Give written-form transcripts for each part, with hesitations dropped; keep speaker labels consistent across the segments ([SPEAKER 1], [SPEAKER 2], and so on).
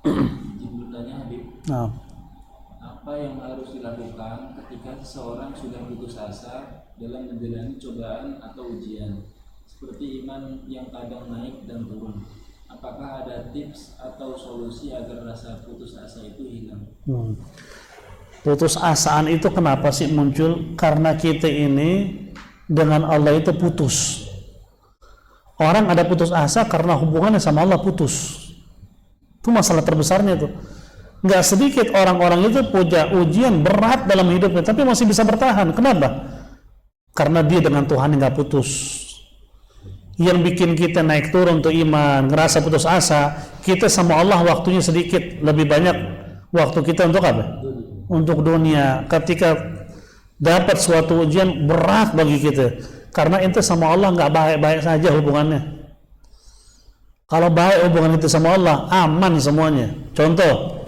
[SPEAKER 1] Bertanya Habib, apa yang harus dilakukan ketika seseorang sudah putus asa dalam menjalani cobaan atau ujian, seperti iman yang kadang naik dan turun? Apakah ada tips atau solusi agar rasa putus asa itu hilang?
[SPEAKER 2] Putus asaan itu kenapa sih muncul? Karena kita ini dengan Allah itu putus. Orang ada putus asa karena hubungannya sama Allah putus. Itu masalah terbesarnya itu. Nggak sedikit orang-orang itu punya ujian berat dalam hidupnya, tapi masih bisa bertahan. Kenapa? Karena dia dengan Tuhan nggak putus. Yang bikin kita naik turun untuk iman, ngerasa putus asa, kita sama Allah waktunya sedikit, lebih banyak waktu kita untuk apa? Untuk dunia. Ketika dapat suatu ujian berat bagi kita, karena itu sama Allah nggak baik-baik saja hubungannya. Kalau baik hubungan itu sama Allah, aman semuanya. Contoh,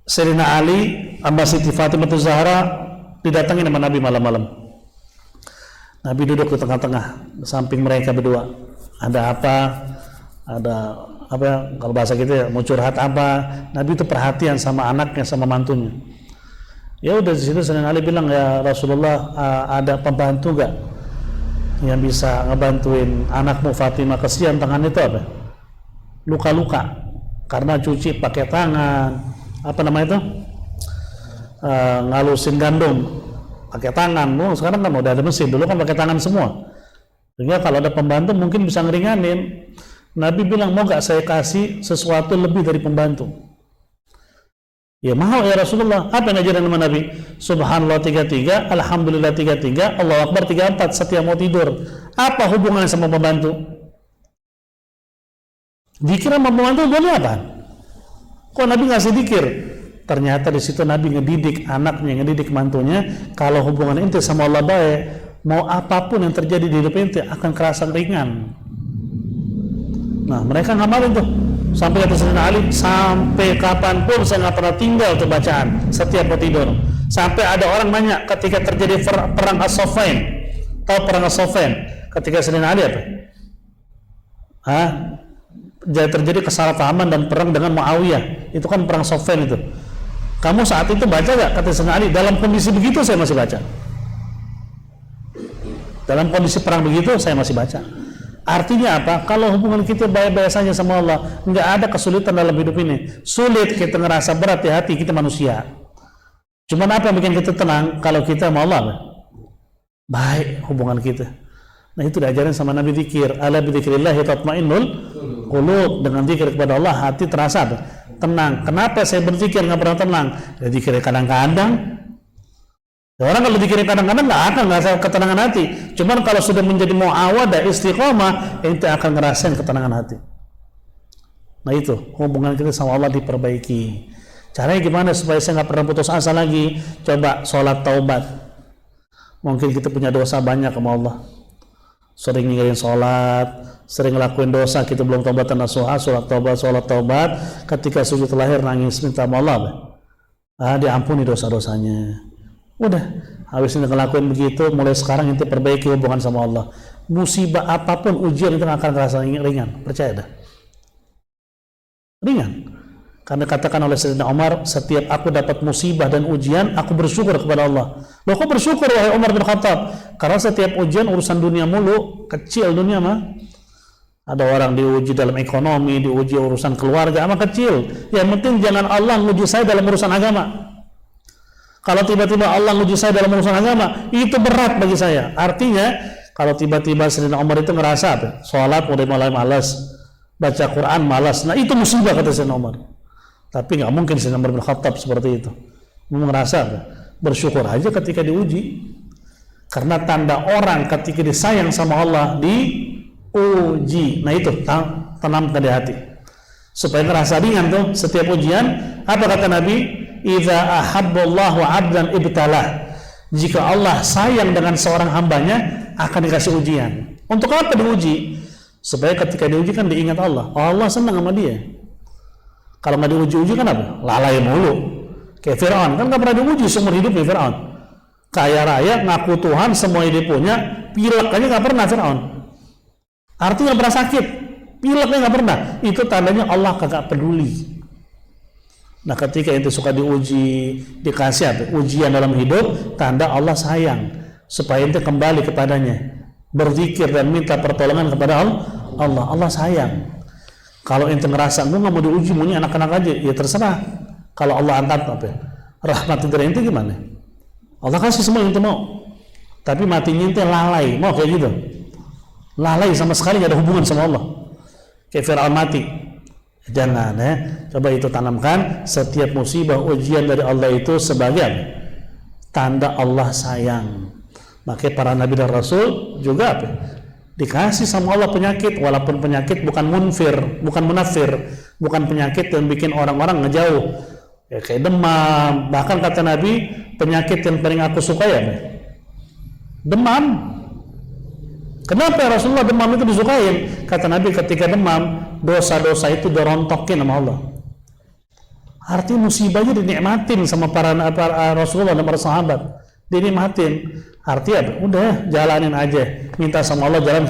[SPEAKER 2] Sayyidina Ali sama Siti Fatimah Zahra didatangi sama Nabi malam-malam. Nabi duduk di tengah-tengah, samping mereka berdua. Ada apa? Ada apa ya, kalau bahasa kita ya, mau curhat apa? Nabi itu perhatian sama anaknya, sama mantunya. Ya udah di situ Sayyidina Ali bilang, ya Rasulullah, ada pembantu gak yang bisa ngebantuin anakmu Fatimah? Kesian tangan itu apa? Luka-luka karena cuci pakai tangan, apa namanya itu? Ngalusin gandum pakai tangan. Sekarang kan udah ada mesin, dulu kan pakai tangan semua. Sehingga kalau ada pembantu mungkin bisa ngeringanin. Nabi bilang, mau gak saya kasih sesuatu lebih dari pembantu? Ya mau ya Rasulullah. Apa yang ajaran sama Nabi? Subhanallah 33, Alhamdulillah 33, Allahu Akbar 34 setiap mau tidur. Apa hubungannya sama pembantu? Zikir sama pembantu boleh apa? Kok Nabi ngasih zikir? Ternyata di situ Nabi ngedidik anaknya, ngedidik mantunya. Kalau hubungan ente sama Allah baik, mau apapun yang terjadi di hidup ente akan kerasa ringan. Nah mereka ngamalin tuh. Sampai kata Sayyidina Ali, sampai kapanpun saya nggak pernah tinggal tuh bacaan setiap mau tidur. Sampai ada orang nanya ketika terjadi perang As-Saffain, tahu perang As-Saffain? Ketika Sayyidina Ali apa? Terjadi kesalahpahaman dan perang dengan Muawiyah. Itu kan perang Saffain itu. Kamu saat itu baca gak? Kata Sayyidina Ali, dalam kondisi begitu saya masih baca. Dalam kondisi perang begitu saya masih baca. Artinya apa? Kalau hubungan kita baik-baik saja sama Allah, nggak ada kesulitan dalam hidup ini. Sulit kita ngerasa berat di hati, kita manusia. Cuman apa yang bikin kita tenang? Kalau kita sama Allah baik hubungan kita. Nah itu diajarin sama Nabi zikir. Ala bidzikrillahi tatmainnul qulub. Dengan zikir kepada Allah hati terasa apa? Tenang. Kenapa saya berzikir nggak pernah tenang? Ya zikir kadang-kadang. Orang kalau dikirim kadang-kadang nggak akan ngerasa ketenangan hati. Cuman kalau sudah menjadi muawadah istiqomah, ente akan ngerasain ketenangan hati. Nah itu hubungan kita sama Allah diperbaiki. Caranya gimana supaya saya nggak pernah putus asa lagi? Coba sholat taubat. Mungkin kita punya dosa banyak sama Allah. Sering ninggalin sholat, sering ngelakuin dosa, kita belum taubat nasuha, sholat taubat. Ketika sujud lahir nangis minta sama Allah, diampuni dosa-dosanya. Udah, habis ini ngelakuin begitu, mulai sekarang ente perbaiki hubungan sama Allah. Musibah apapun, ujian itu akan terasa ringan, percaya dah. Ringan. Karena katakan oleh Sayyidina Umar, setiap aku dapat musibah dan ujian, aku bersyukur kepada Allah. Loh kok bersyukur wahai Umar bin Khattab? Karena setiap ujian urusan dunia mulu, kecil dunia mah. Ada orang diuji dalam ekonomi, diuji urusan keluarga, ama kecil. Yang penting jangan Allah nguji saya dalam urusan agama. Kalau tiba-tiba Allah nguji saya dalam urusan agama, itu berat bagi saya. Artinya, kalau tiba-tiba Sayyidina Umar itu ngerasa apa? Sholat udah mulai malas, baca Quran malas. Nah itu musibah kata Sayyidina Umar. Tapi nggak mungkin Sayyidina Umar bin Khattab seperti itu. Mau ngerasa apa? Bersyukur aja ketika diuji. Karena tanda orang ketika disayang sama Allah diuji. Nah itu tanamkan di hati. Supaya ngerasa ringan tuh setiap ujian. Apa kata Nabi? Idza ahabballahu 'abdan ibtalah. Jika Allah sayang dengan seorang hambanya, akan dikasih ujian. Untuk apa diuji? Supaya ketika diuji kan diingat Allah. Oh, Allah senang sama dia. Kalau nggak diuji-uji kan apa? Lalai mulu. Kayak Fir'aun kan nggak pernah diuji seumur hidupnya Fir'aun. Kaya raya, ngaku Tuhan, semua dia punya, pilek aja nggak pernah Fir'aun. Artinya pernah sakit, pileknya nggak pernah. Itu tandanya Allah kagak peduli. Nah, ketika ente suka diuji, dikasih apa? Ujian dalam hidup, tanda Allah sayang supaya ente kembali kepadanya, berzikir dan minta pertolongan kepada Allah. Allah sayang. Kalau ente ngerasa gue nggak mau diuji, maunya anak-anak aja, ya terserah. Kalau Allah angkat apa? Rahmat dari ente gimana? Allah kasih semua yang ente mau, tapi matinya ente lalai, mau kayak gitu? Lalai sama sekali nggak ada hubungan sama Allah. Kayak Fir'aun mati. Jangan coba itu tanamkan. Setiap musibah ujian dari Allah itu sebagai tanda Allah sayang. Makanya para nabi dan rasul juga apa? Dikasih sama Allah penyakit, walaupun penyakit bukan munfir, bukan munafir, bukan penyakit yang bikin orang-orang ngejauh ya, kayak demam. Bahkan kata Nabi, penyakit yang paling aku suka ya demam. Kenapa ya Rasulullah demam itu disukain? Kata Nabi, ketika demam, dosa-dosa itu dirontokin sama Allah. Artinya musibahnya dinikmatin sama para Rasulullah dan para sahabat. Dinikmatin. Artinya apa? Udah jalanin aja. Minta sama Allah jalan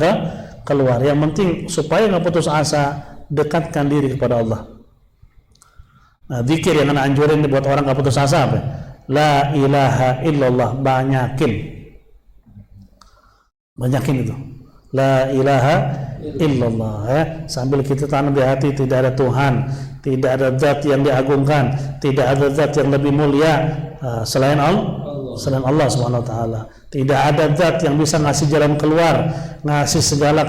[SPEAKER 2] keluar. Yang penting supaya nggak putus asa, dekatkan diri kepada Allah. Nah, zikir yang anak anjurin buat orang nggak putus asa apa? La ilaha illallah, banyakin itu. La ilaha illallah ya. Sambil kita tanam di hati, tidak ada Tuhan, tidak ada zat yang diagungkan, tidak ada zat yang lebih mulia selain Allah Subhanahu wa taala. Tidak ada zat yang bisa ngasih jalan keluar, ngasih segala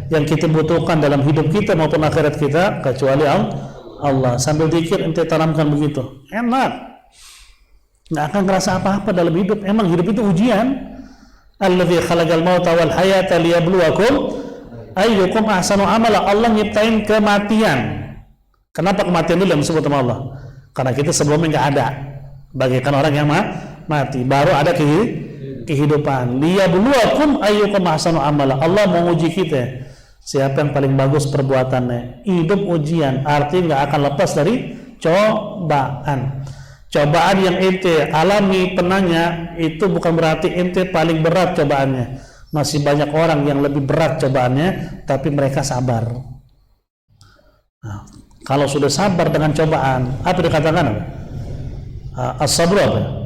[SPEAKER 2] yang kita butuhkan dalam hidup kita maupun akhirat kita kecuali Allah. Sambil zikir ente tanamkan begitu. Enak. Nggak akan ngerasa apa-apa dalam hidup. Emang hidup itu ujian. Alladzi khalaqal mauta wal hayata liyabluwakum ayyukum ahsanu amala. Allah nyiptain kematian. Kenapa kematian dulu yang disebut sama Allah? Karena kita sebelumnya nggak ada, bagaikan orang yang mati, baru ada kehidupan. Liyabluwakum ayyukum ahsanu amala. Allah mau uji kita, siapa yang paling bagus perbuatannya. Hidup ujian, artinya nggak akan lepas dari cobaan. Cobaan yang ente alami penanya itu bukan berarti ente paling berat cobaannya. Masih banyak orang yang lebih berat cobaannya, tapi mereka sabar. Nah, kalau sudah sabar dengan cobaan, apa dikatakan? As-sabru apa?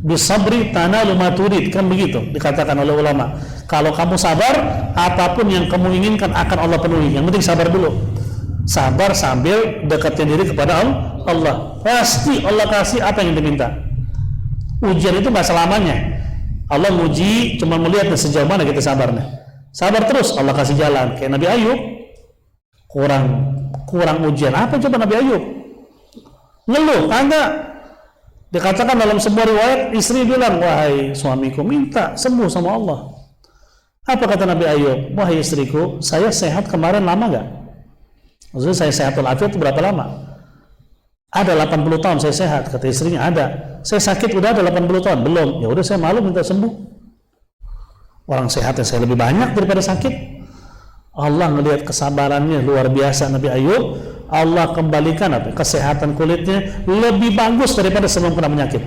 [SPEAKER 2] Bisabri tanalu ma turid, kan begitu dikatakan oleh ulama. Kalau kamu sabar, apapun yang kamu inginkan akan Allah penuhi. Yang penting sabar dulu. Sabar sambil dekatkan diri kepada Allah. Pasti Allah kasih apa yang diminta. Ujian itu nggak selamanya. Allah nguji cuma melihat sejauh mana kita sabarnya. Sabar terus, Allah kasih jalan. Kayak Nabi Ayub, kurang ujian. Apa coba Nabi Ayub? Ngeluh, enggak. Dikatakan dalam sebuah riwayat, istri bilang, wahai suamiku, minta sembuh sama Allah. Apa kata Nabi Ayub? Wahai istriku, saya sehat kemarin lama nggak? Maksudnya saya sehat walafiat itu berapa lama? Ada 80 tahun saya sehat, kata istrinya. Ada. Saya sakit udah ada 80 tahun, belum. Ya udah saya malu minta sembuh. Orang sehatnya saya lebih banyak daripada sakit. Allah melihat kesabarannya luar biasa Nabi Ayub. Allah kembalikan kesehatan kulitnya lebih bagus daripada sebelum kena penyakit.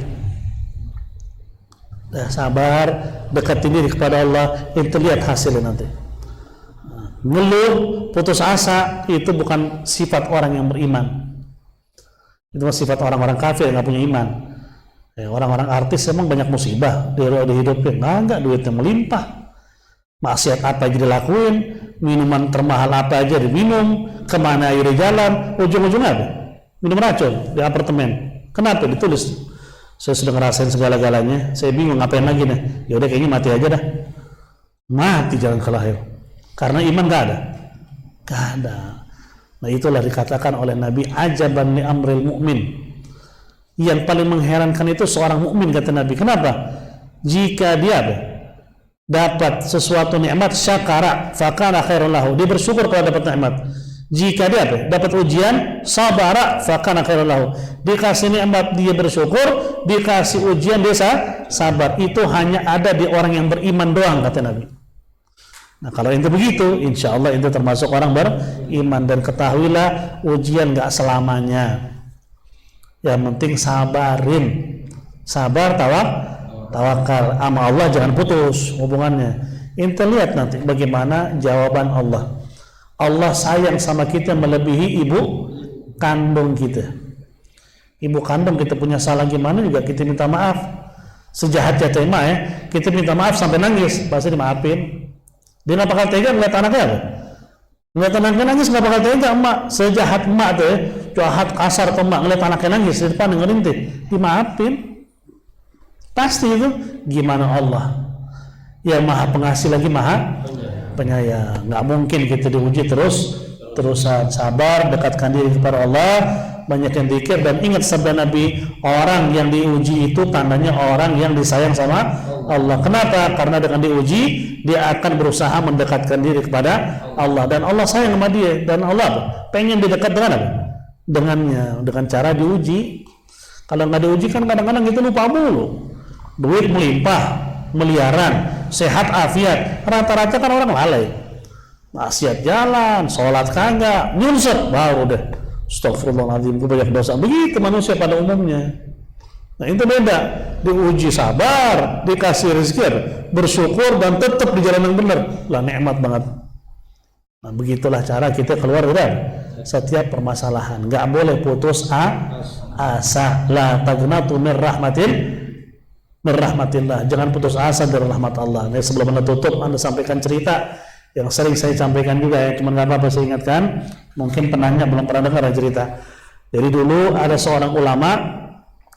[SPEAKER 2] Sabar, deketin diri kepada Allah, itu lihat hasilnya nanti. Ngeluh, putus asa, itu bukan sifat orang yang beriman. Itu sifat orang-orang kafir yang nggak punya iman. Orang-orang artis emang banyak musibah di hidupnya, enggak, duitnya melimpah, maksiat apa aja dilakuin, minuman termahal apa aja diminum, kemana aja di jalan, ujung-ujungnya apa? Minum racun di apartemen. Kenapa? Ditulis, saya sudah ngerasain segala-galanya, saya bingung ngapain lagi nih. Ya udah kayaknya mati aja dah. Mati jalan ke lahir. Karena iman gak ada. Nah, itulah dikatakan oleh Nabi, ajaban li amril mu'min. Yang paling mengherankan itu seorang mukmin, kata Nabi. Kenapa? Jika dia dapat sesuatu nikmat, syakara fakana khairul lahu, dia bersyukur kalau dapat nikmat. Jika dia dapat ujian, sabara fakana khairul lahu, dikasih nikmat dia bersyukur, dikasih ujian dia sabar. Itu hanya ada di orang yang beriman doang, kata Nabi. Nah, kalau itu begitu, insya Allah itu termasuk orang beriman. Dan ketahuilah, ujian gak selamanya. Yang penting sabarin. Sabar, tawakal. Sama Allah jangan putus hubungannya. Ente lihat nanti bagaimana jawaban Allah. Allah sayang sama kita melebihi ibu kandung kita. Ibu kandung kita punya salah gimana juga kita minta maaf. Sejahatnya tema ya, kita minta maaf sampai nangis, pasti dimaafin. Dia nggak bakal tega ngeliat anaknya apa? Ngeliat anaknya nangis nggak bakal tega. Emak sejahat emak tuh ya, jahat kasar ke emak ngeliat anaknya nangis di depan ngerintih, dimaafin. Pasti itu. Gimana Allah yang maha pengasih lagi maha penyayang. Nggak mungkin kita diuji terusan. Sabar, dekatkan diri kepada Allah, banyak yang zikir, dan ingat sabda Nabi, orang yang diuji itu tandanya orang yang disayang sama Allah. Kenapa? Karena dengan diuji dia akan berusaha mendekatkan diri kepada Allah, dan Allah sayang sama dia, dan Allah pengen didekat dengan apa? Dengan cara diuji. Kalau nggak diuji kan kadang-kadang kita lupa mulu. Duit melimpah, miliaran, sehat afiat, rata-rata kan orang lalai. Maksiat jalan, sholat kagak, nyunsep, baru deh astagfirullahaladzim, gue banyak dosa. Begitu manusia pada umumnya. Nah itu beda, diuji sabar, dikasih rezeki, bersyukur, dan tetap di jalan yang benar. Lah nikmat banget. Nah begitulah cara kita keluar dari setiap permasalahan. Gak boleh putus asa. La taghnatu min rahmatillah. Jangan putus asa dari rahmat Allah. Nah, sebelum Anda tutup, Anda sampaikan cerita yang sering saya sampaikan juga ya, cuman nggak apa-apa saya ingatkan. Mungkin penanya belum pernah dengar cerita. Jadi dulu ada seorang ulama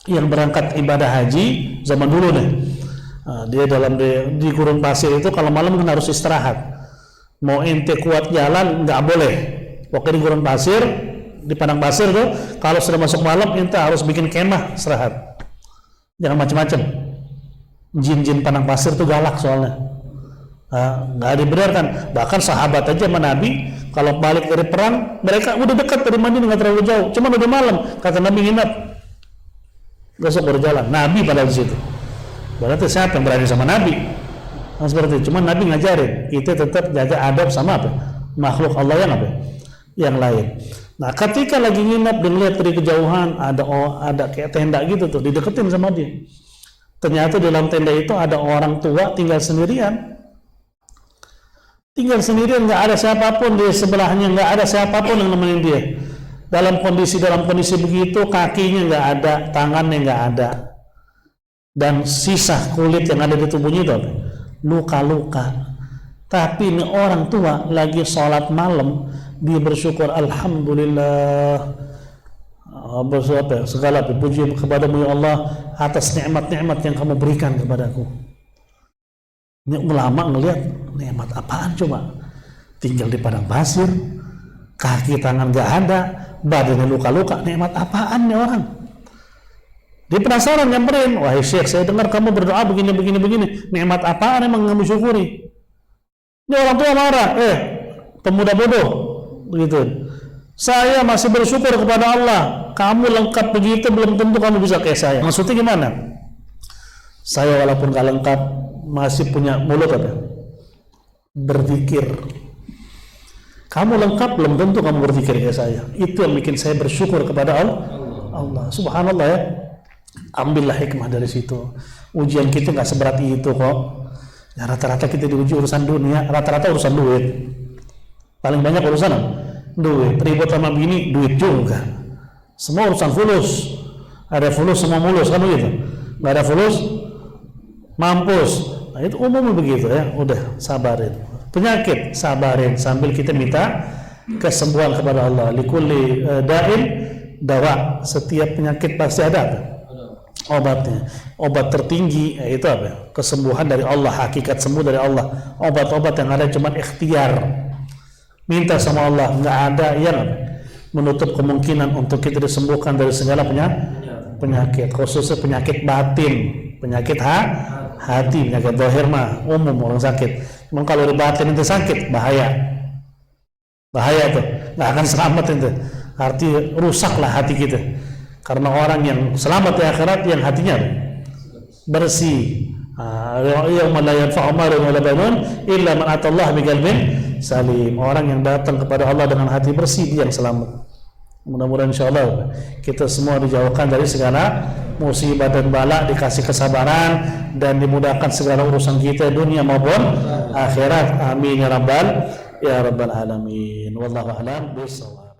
[SPEAKER 2] yang berangkat ibadah haji zaman dulu nih. Nah, dia di gurun pasir itu kalau malam kan harus istirahat. Mau ente kuat jalan nggak boleh. Waktu di gurun pasir, di padang pasir tuh, kalau sudah masuk malam ente harus bikin kemah istirahat. Jangan macam-macam. Jin-jin padang pasir tuh galak soalnya. Nggak dibenarkan. Bahkan sahabat aja sama Nabi kalau balik dari perang, mereka udah dekat dari Madinah, nggak terlalu jauh, cuma udah malam, kata Nabi nginap, besok berjalan. Nabi pada di situ. Berarti siapa yang berani sama Nabi? Nah, seperti itu. Cuma Nabi ngajarin kita tetap jaga adab sama apa? Makhluk Allah yang apa? Yang lain. Nah ketika lagi nginap dan lihat dari kejauhan ada kayak tenda gitu tuh, dideketin sama dia. Ternyata di dalam tenda itu ada orang tua tinggal sendirian. Tinggal sendirian, nggak ada siapapun di sebelahnya, nggak ada siapapun yang nemenin dia. Dalam kondisi begitu, kakinya nggak ada, tangannya nggak ada, dan sisa kulit yang ada di tubuhnya itu luka-luka. Tapi ini orang tua lagi sholat malam, dia bersyukur, alhamdulillah, segala puji kepadamu ya Allah atas nikmat-nikmat yang kamu berikan kepadaku. Ini ulama ngelihat nikmat apaan coba? Tinggal di padang pasir, kaki tangan gak ada, badannya luka-luka, nikmat apaan nih orang? Dia penasaran, nyamperin, wahai Syekh, saya dengar kamu berdoa begini, nikmat apaan emang kamu syukuri? Ini orang tua marah, pemuda bodoh, begitu. Saya masih bersyukur kepada Allah, kamu lengkap begitu, belum tentu kamu bisa kayak saya. Maksudnya gimana? Saya walaupun gak lengkap, masih punya mulut apa? Berzikir. Kamu lengkap, belum tentu kamu berzikir kayak saya. Itu yang bikin saya bersyukur kepada Allah. Subhanallah ya. Ambillah hikmah dari situ. Ujian kita nggak seberat itu kok. Ya, rata-rata kita diuji urusan dunia, rata-rata urusan duit. Paling banyak urusan duit. Ribut sama bini, duit juga. Semua urusan fulus. Ada fulus, semua mulus kan begitu. Nggak ada fulus, mampus. Nah itu umumnya begitu ya. Udah sabarin. Penyakit sabarin sambil kita minta kesembuhan kepada Allah. Likulli da'in dawa. Setiap penyakit pasti ada apa? Obatnya. Obat tertinggi yaitu apa? Kesembuhan dari Allah, hakikat sembuh dari Allah. Obat-obat yang ada cuma ikhtiar. Minta sama Allah, nggak ada yang menutup kemungkinan untuk kita disembuhkan dari segala penyakit, khususnya penyakit batin, penyakit hati, penyakit zahir mah umum orang sakit. Memang kalau di batin itu sakit, bahaya tuh, nggak akan selamat itu. Arti rusaklah hati kita. Karena orang yang selamat di akhirat yang hatinya bersih. Yauma la yanfa'u malun wala banun illa man atallaha biqalbin salim. Orang yang datang kepada Allah dengan hati bersih, dia yang selamat. Mudah-mudahan insyaallah kita semua dijauhkan dari segala musibah dan bala, dikasih kesabaran dan dimudahkan segala urusan kita dunia maupun akhirat. Amin ya rabbal ya rabbal alamin. Wallahu a'lam bishawab.